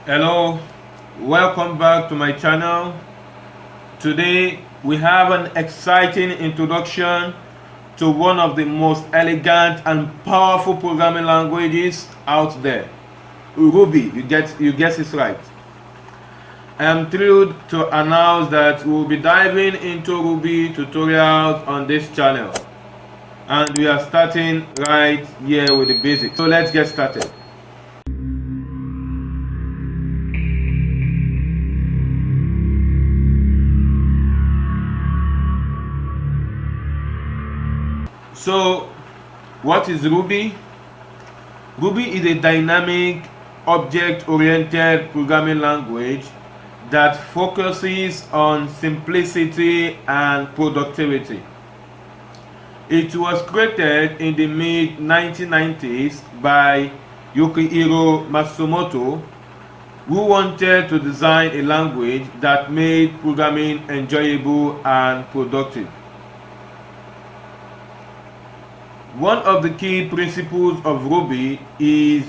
Hello, welcome back to my channel. Today we have an exciting introduction to one of the most elegant and powerful programming languages out there, Ruby. You guess it right. I am thrilled to announce that we will be diving into Ruby tutorials on this channel, and we are starting right here with the basics. So let's get started. So, what is Ruby? Ruby is a dynamic, object-oriented programming language that focuses on simplicity and productivity. It was created in the mid-1990s by Yukihiro Matsumoto, who wanted to design a language that made programming enjoyable and productive. One of the key principles of Ruby is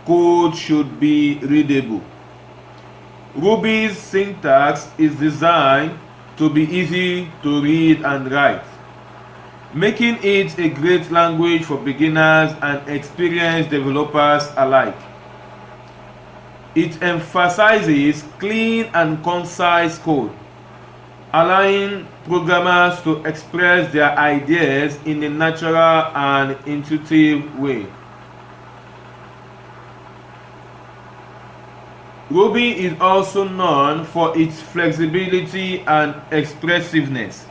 code should be readable. Ruby's syntax is designed to be easy to read and write, making it a great language for beginners and experienced developers alike. It emphasizes clean and concise code, allowing programmers to express their ideas in a natural and intuitive way. Ruby is also known for its flexibility and expressiveness.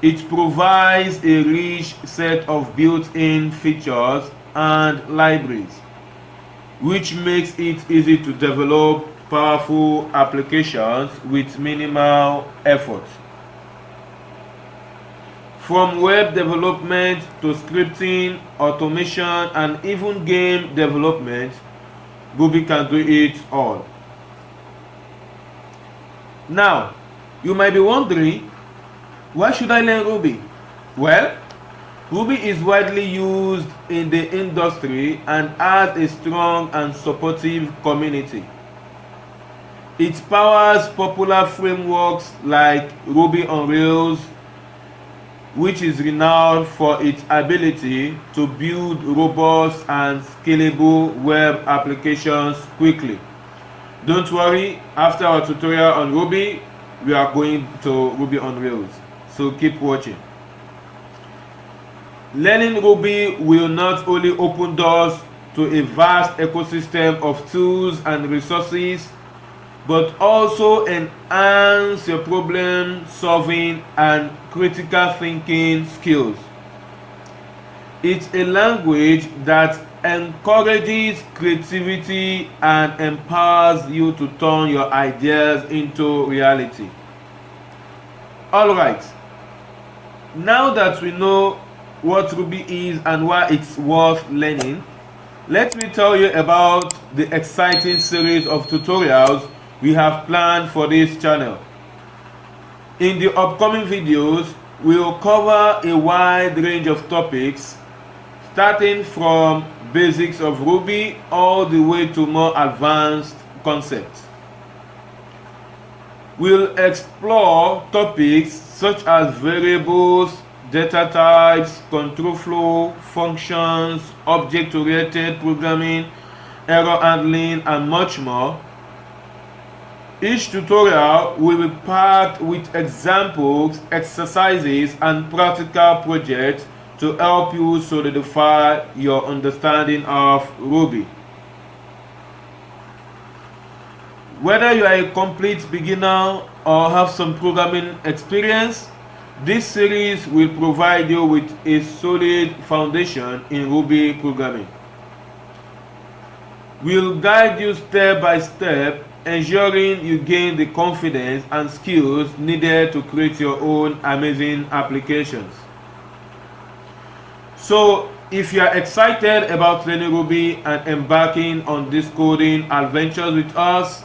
It provides a rich set of built-in features and libraries, which makes it easy to develop powerful applications with minimal effort. From web development to scripting, automation, and even game development, Ruby can do it all. Now, you might be wondering, why should I learn Ruby? Well, Ruby is widely used in the industry and has a strong and supportive community. It powers popular frameworks like Ruby on Rails, which is renowned for its ability to build robust and scalable web applications quickly. Don't worry, after our tutorial on Ruby, we are going to Ruby on Rails, so keep watching. Learning Ruby will not only open doors to a vast ecosystem of tools and resources, but also enhance your problem solving and critical thinking skills. It's a language that encourages creativity and empowers you to turn your ideas into reality. Alright, now that we know what Ruby is and why it's worth learning, let me tell you about the exciting series of tutorials we have planned for this channel. In the upcoming videos, we will cover a wide range of topics, starting from basics of Ruby all the way to more advanced concepts. We'll explore topics such as variables, data types, control flow, functions, object-oriented programming, error handling, and much more. Each tutorial will be packed with examples, exercises, and practical projects to help you solidify your understanding of Ruby. Whether you are a complete beginner or have some programming experience, this series will provide you with a solid foundation in Ruby programming. We'll guide you step by step, ensuring you gain the confidence and skills needed to create your own amazing applications. So, if you are excited about learning Ruby and embarking on these coding adventures with us,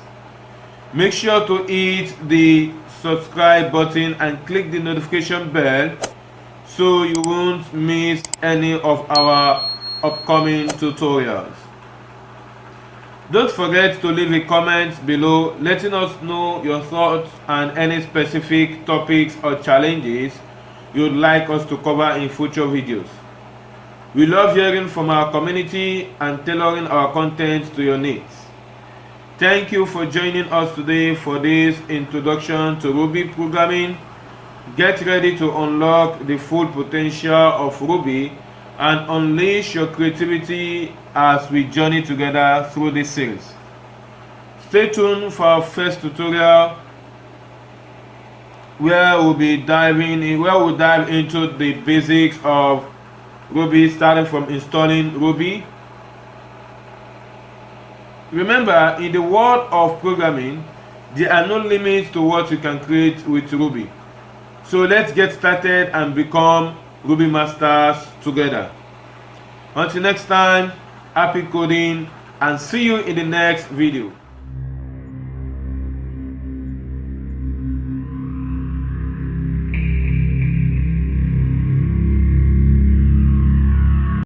make sure to hit the subscribe button and click the notification bell so you won't miss any of our upcoming tutorials. Don't forget to leave a comment below letting us know your thoughts and any specific topics or challenges you'd like us to cover in future videos. We love hearing from our community and tailoring our content to your needs. Thank you for joining us today for this introduction to Ruby programming. Get ready to unlock the full potential of Ruby and unleash your creativity as we journey together through this series. Stay tuned for our first tutorial where we'll dive into the basics of Ruby, starting from installing Ruby. Remember, in the world of programming, there are no limits to what you can create with Ruby. So let's get started and become Ruby masters together. Until next time, happy coding and see you in the next video.